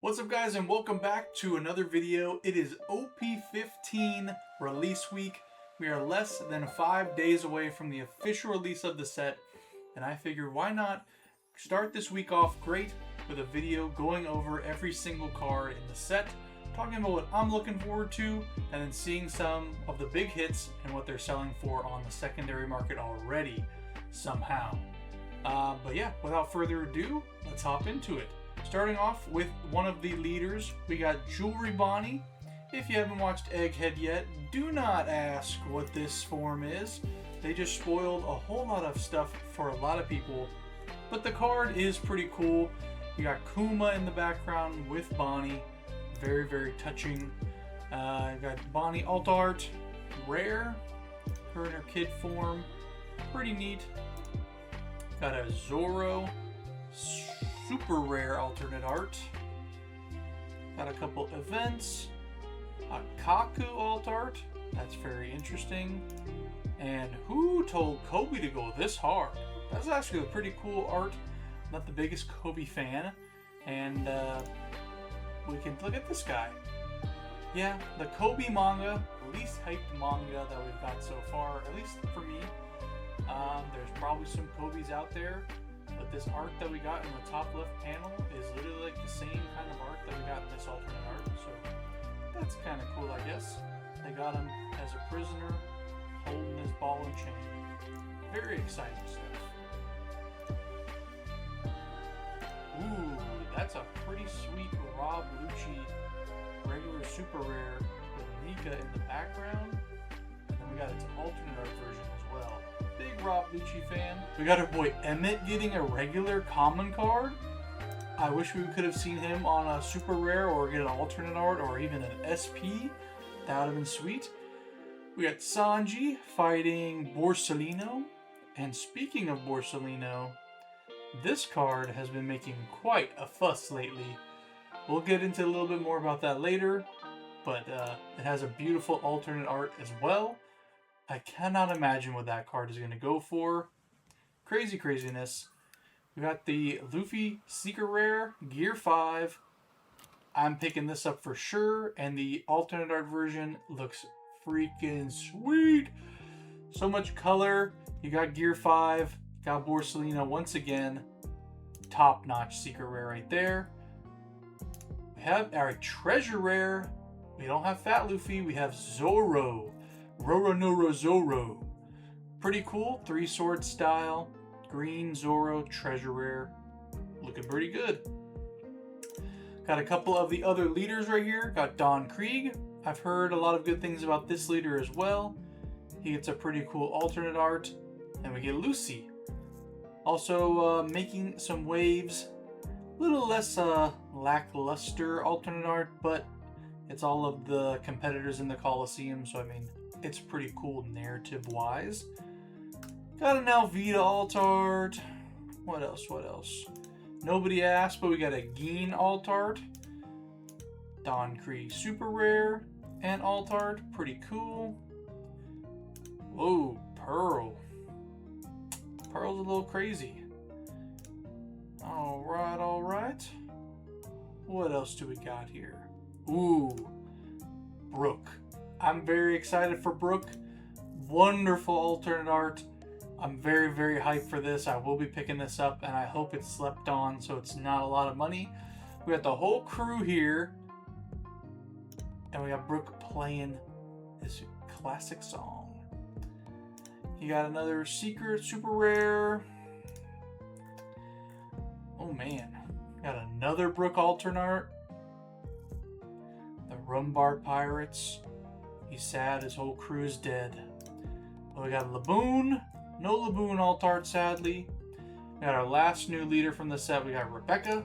What's up guys, and welcome back to another video. It is OP15 release week. We are less than 5 days away from the official release of the set, and I figured why not start this week off great with a video going over every single card in the set, talking about what I'm looking forward to, and then seeing some of the big hits and what they're selling for on the secondary market already somehow. But yeah, without further ado, let's hop into it. Starting off with one of the leaders, we got Jewelry Bonnie. If you haven't watched Egghead yet, do not ask what this form is. They just spoiled a whole lot of stuff for a lot of people, but the card is pretty cool. You got Kuma in the background with Bonnie, very, very touching. You got Bonnie alt art, rare, her in her kid form, pretty neat. Got a Zoro, super rare alternate art. Got a couple events. A Kaku alt art. That's very interesting. And who told Kobe to go this hard? That's actually a pretty cool art. I'm not the biggest Kobe fan. And we can look at this guy. Yeah, the Kobe manga, least hyped manga that we've got so far, at least for me. There's probably some Kobe's out there. But this art that we got in the top left panel is literally like the same kind of art that we got in this alternate art, so that's kind of cool, I guess. They got him as a prisoner, holding his ball and chain. Very exciting stuff. Ooh, that's a pretty sweet Rob Lucci regular super rare with Nika in the background, and then we got its alternate art version as well. Big Rob Lucci fan. We got our boy Emmett getting a regular common card. I wish we could have seen him on a super rare or get an alternate art or even an SP. That would have been sweet. We got Sanji fighting Borsalino. And speaking of Borsalino, this card has been making quite a fuss lately. We'll get into a little bit more about that later, but it has a beautiful alternate art as well. I cannot imagine what that card is going to go for. Crazy craziness. We got the Luffy Secret Rare, Gear 5. I'm picking this up for sure, and the alternate art version looks freaking sweet. So much color. You got Gear 5, got Borsalino once again. Top-notch Secret Rare right there. We have our Treasure Rare. We don't have Fat Luffy, we have Zoro. Roro Zoro. Pretty cool, 3-sword style. Green Zoro Treasure Rare. Looking pretty good. Got a couple of the other leaders right here. Got Don Krieg. I've heard a lot of good things about this leader as well. He gets a pretty cool alternate art. And we get Lucy. Also making some waves. A little less lackluster alternate art, but it's all of the competitors in the Coliseum, so I mean, it's pretty cool narrative-wise. Got an Alvida alt art. What else? Nobody asked, but we got a Geen alt art. Don Krieg super rare and alt art. Pretty cool. Whoa, Pearl. Pearl's a little crazy. Alright. What else do we got here? Ooh, Brooke. I'm very excited for Brooke. Wonderful alternate art. I'm very, very hyped for this. I will be picking this up, and I hope it's slept on so it's not a lot of money. We got the whole crew here, and we got Brooke playing this classic song. You got another secret super rare. Oh man, got another Brooke alternate art. The Rumbard Pirates. He's sad, his whole crew is dead. Well, we got Laboon. No Laboon alt art, sadly. We got our last new leader from the set. We got Rebecca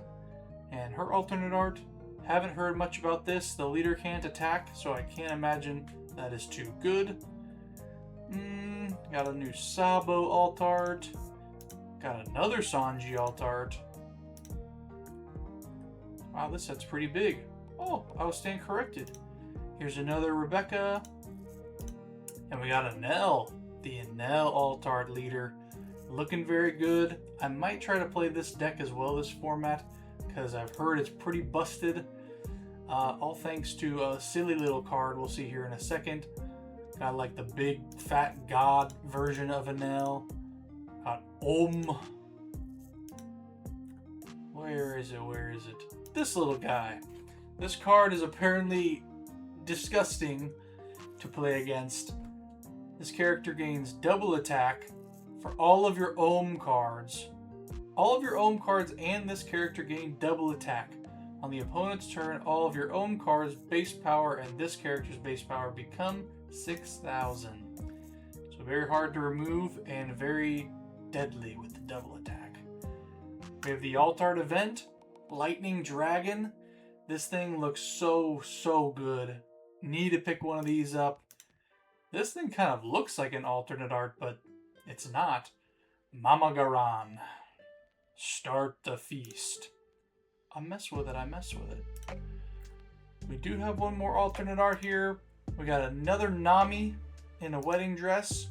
and her alternate art. Haven't heard much about this. The leader can't attack, so I can't imagine that is too good. Got a new Sabo alt art. Got another Sanji alt art. Wow, this set's pretty big. Oh, I was staying corrected. Here's another Rebecca. And we got a Nell. The Enel alt art leader. Looking very good. I might try to play this deck as well, this format. because I've heard it's pretty busted. All thanks to a silly little card we'll see here in a second. Got like the big fat god version of Enel. Got Where is it? Where is it? This little guy. This card is apparently disgusting to play against. This character gains double attack for all of your cards. All of your cards and this character gain double attack. On the opponent's turn, all of your cards' base power and this character's base power become 6,000. So very hard to remove and very deadly with the double attack. We have the Alt-Art event, Lightning Dragon. This thing looks so good. Need to pick one of these up. This thing kind of looks like an alternate art, but it's not. Mamagaran. Start the feast. I mess with it. We do have one more alternate art here. We got another Nami in a wedding dress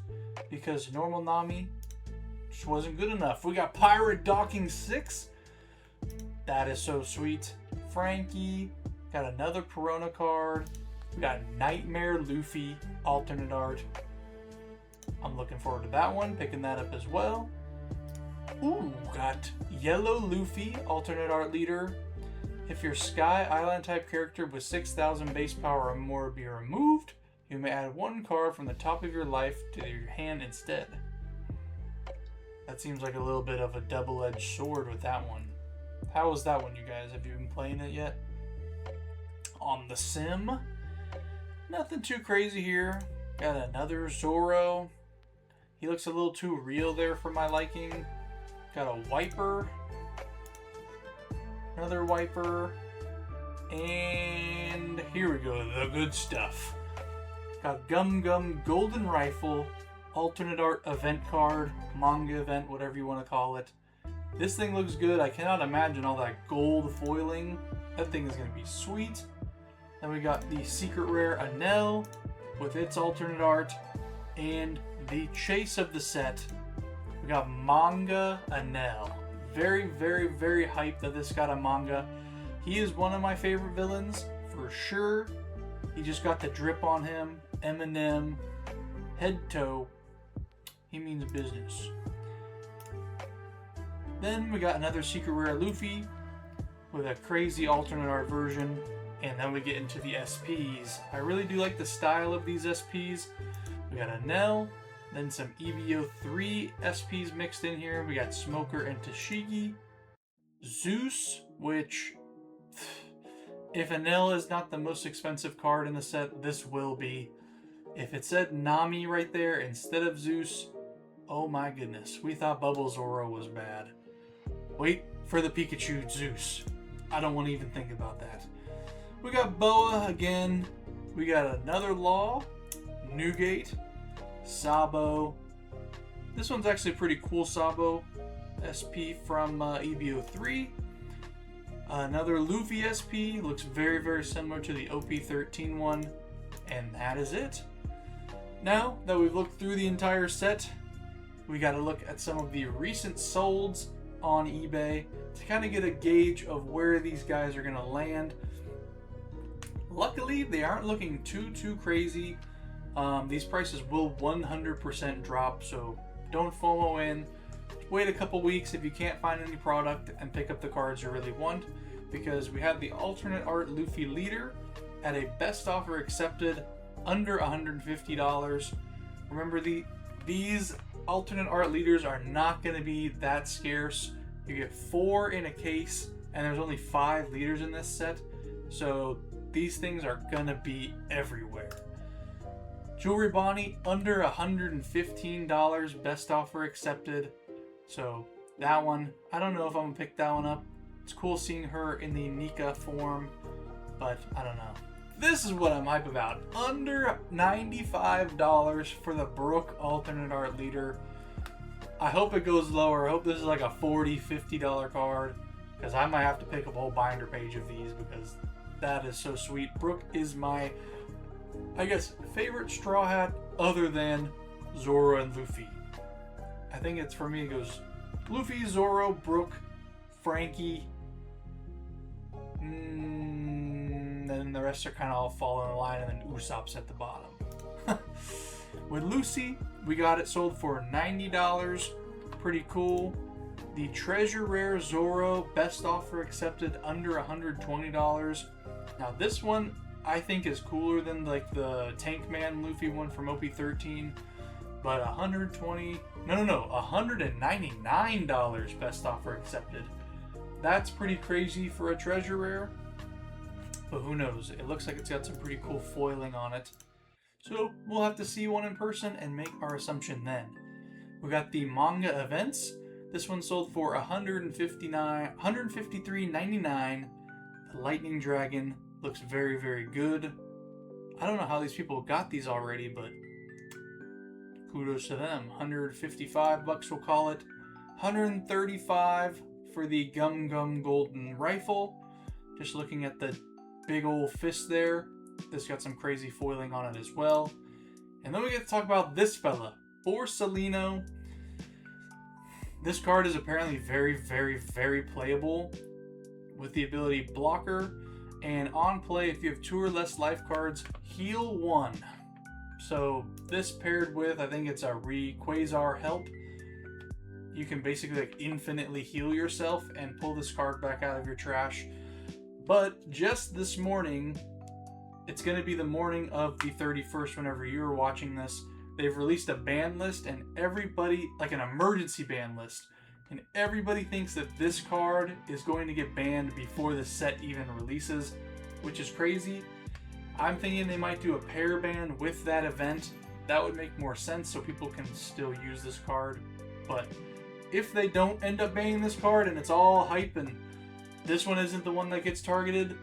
because normal Nami just wasn't good enough. We got Pirate Docking 6. That is so sweet. Frankie. Got another Perona card. We got Nightmare Luffy alternate art. I'm looking forward to that one. Picking that up as well. Ooh, got Yellow Luffy alternate art leader. If your Sky Island type character with 6,000 base power or more be removed, you may add one card from the top of your life to your hand instead. That seems like a little bit of a double-edged sword with that one. How was that one, you guys? Have you been playing it yet? On the sim, nothing too crazy here. Got another Zoro. He looks a little too real there for my liking. Got a Wiper. Another Wiper. And here we go, the good stuff. Got Gum Gum Golden Rifle, alternate art event card, manga event, whatever you want to call it. This thing looks good. I cannot imagine all that gold foiling. That thing is going to be sweet. Then we got the secret rare Enel with its alternate art. And the chase of the set. We got Manga Enel. Very, very, very hyped that this got a manga. He is one of my favorite villains, for sure. He just got the drip on him. Eminem, head toe. He means business. Then we got another secret rare Luffy with a crazy alternate art version. And then we get into the SPs. I really do like the style of these SPs. We got Enel, then some EBO3 SPs mixed in here. We got Smoker and Tashigi. Zeus, which, if Enel is not the most expensive card in the set, this will be. If it said Nami right there instead of Zeus, oh my goodness. We thought Bubble Zoro was bad. Wait for the Pikachu Zeus. I don't want to even think about that. We got Boa again. We got another Law. Newgate, Sabo. This one's actually a pretty cool Sabo SP from EBO3. Another Luffy SP, looks very, very similar to the OP15 one. And that is it. Now that we've looked through the entire set, we got to look at some of the recent solds on eBay to kind of get a gauge of where these guys are going to land. Luckily, they aren't looking too crazy. These prices will 100% drop, so don't FOMO in. Wait a couple weeks if you can't find any product and pick up the cards you really want, because we had the alternate art Luffy leader at a best offer accepted under $150. Remember, these alternate art leaders are not going to be that scarce. You get 4 in a case, and there's only 5 leaders in this set, so these things are going to be everywhere. Jewelry Bonnie under $115, best offer accepted. So that one, I don't know if I'm gonna pick that one up. It's cool seeing her in the Nika form, but I don't know. This is what I'm hype about. Under $95 for the Brook alternate art leader. I hope it goes lower. I hope this is like a $40, $50 card, because I might have to pick up a whole binder page of these because that is so sweet. Brook is my, I guess, favorite Straw Hat other than Zoro and Luffy. I think it's, for me, it goes Luffy, Zoro, Brook, Frankie, Then the rest are kind of all falling in line, and then Usopp's at the bottom. With Lucy, we got it sold for $90. Pretty cool. The Treasure Rare Zoro, best offer accepted, under $120. Now this one I think is cooler than like the Tank Man Luffy one from OP13, but $199 best offer accepted. That's pretty crazy for a Treasure Rare, but who knows? It looks like it's got some pretty cool foiling on it. So we'll have to see one in person and make our assumption then. We got the manga events. This one sold for $153.99. The Lightning Dragon looks very, very good. I don't know how these people got these already, but kudos to them. 155 bucks, we'll call it. 135 for the Gum Gum Golden Rifle. Just looking at the big old fist there. This got some crazy foiling on it as well. And then we get to talk about this fella, Borsalino. This card is apparently very, very, very playable with the ability Blocker. And on play, if you have 2 or less life cards, heal 1. So this paired with, I think it's a Quasar Help. You can basically like infinitely heal yourself and pull this card back out of your trash. But just this morning, it's going to be the morning of the 31st whenever you're watching this. They've released a ban list, and everybody, like an emergency ban list, and everybody thinks that this card is going to get banned before the set even releases, which is crazy. I'm thinking they might do a pair ban with that event. That would make more sense so people can still use this card. But if they don't end up banning this card and it's all hype and this one isn't the one that gets targeted,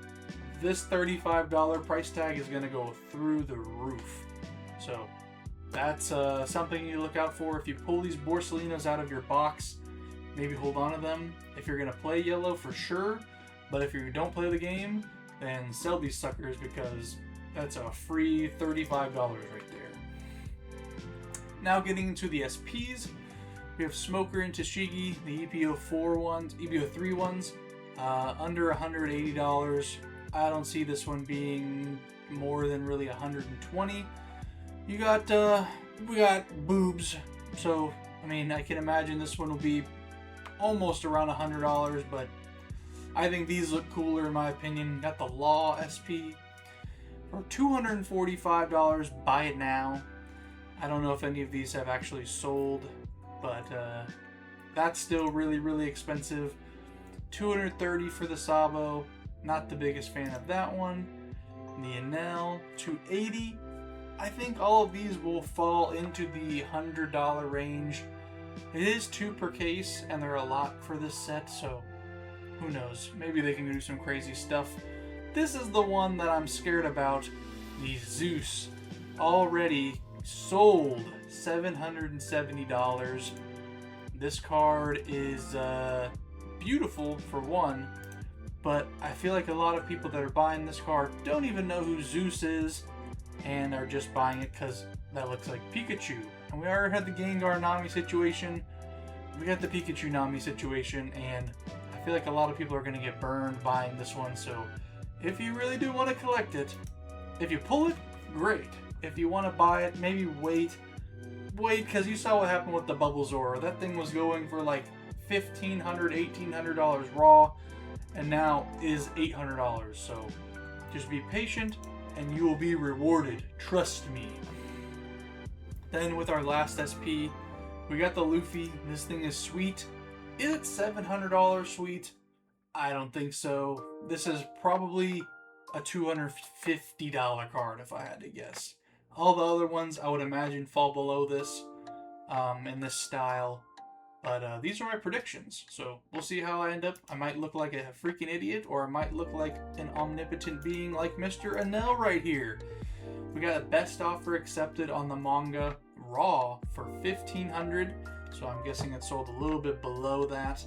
this $35 price tag is going to go through the roof. So that's something you look out for. If you pull these Borsalinos out of your box, maybe hold on to them. If you're going to play yellow, for sure. But if you don't play the game, then sell these suckers, because that's a free $35 right there. Now getting into the SPs, we have Smoker and Tashigi, the EPO3 ones, under $180. I don't see this one being more than really $120. We got boobs, so I mean I can imagine this one will be almost around $100, but I think these look cooler in my opinion. Got the Law SP for $245. Buy it now. I don't know if any of these have actually sold, but that's still really, really expensive. $230 for the Sabo. Not the biggest fan of that one. The Enel, $280. I think all of these will fall into the $100 range. It is 2 per case, and they're a lot for this set, so who knows? Maybe they can do some crazy stuff. This is the one that I'm scared about. The Zeus, already sold $770. This card is beautiful for one, but I feel like a lot of people that are buying this card don't even know who Zeus is and are just buying it because that looks like Pikachu. And we already had the Gengar Nami situation. We got the Pikachu Nami situation, and I feel like a lot of people are going to get burned buying this one. So if you really do want to collect it, if you pull it, great. If you want to buy it, maybe wait, because you saw what happened with the Bubble Zoro. That thing was going for like $1,500, $1,800 raw, and now is $800. So just be patient and you will be rewarded. Trust me. Then with our last SP, we got the Luffy. This thing is sweet. Is it $700 sweet? I don't think so. This is probably a $250 card if I had to guess. All the other ones I would imagine fall below this in this style. But these are my predictions, so we'll see how I end up. I might look like a freaking idiot, or I might look like an omnipotent being like Mr. Enel right here. We got a best offer accepted on the manga raw for $1,500, so I'm guessing it sold a little bit below that.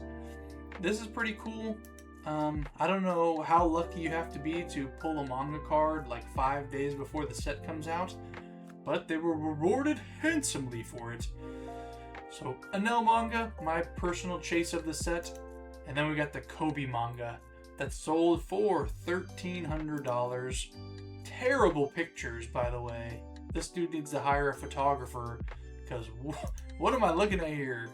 This is pretty cool. I don't know how lucky you have to be to pull a manga card like 5 days before the set comes out, but they were rewarded handsomely for it. So, Enel manga, my personal chase of the set. And then we got the Kobe manga. that sold for $1,300. Terrible pictures, by the way. This dude needs to hire a photographer, because what am I looking at here?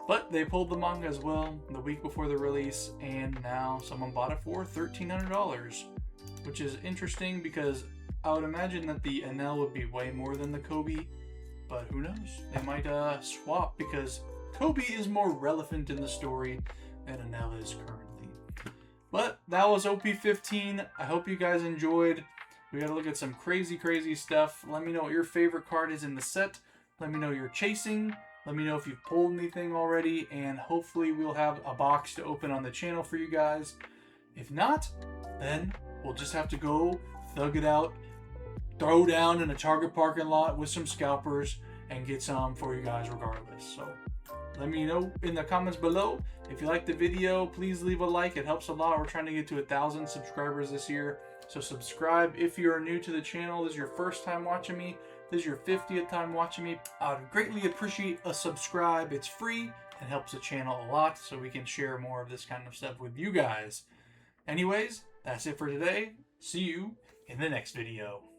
But they pulled the manga as well the week before the release, and now someone bought it for $1,300, which is interesting because I would imagine that the NL would be way more than the Kobe, but who knows? They might swap, because Kobe is more relevant in the story than NL is currently. But that was OP15. I hope you guys enjoyed. We got to look at some crazy stuff. Let me know what your favorite card is in the set. Let me know you're chasing. Let me know if you've pulled anything already, and hopefully we'll have a box to open on the channel for you guys. If not, then we'll just have to go thug it out, throw down in a Target parking lot with some scalpers, and get some for you guys regardless. So let me know in the comments below. If you liked the video, please leave a like. It helps a lot. We're trying to get to 1,000 subscribers this year. So subscribe if you are new to the channel. This is your first time watching me. This is your 50th time watching me. I would greatly appreciate a subscribe. It's free and helps the channel a lot, so we can share more of this kind of stuff with you guys. Anyways, that's it for today. See you in the next video.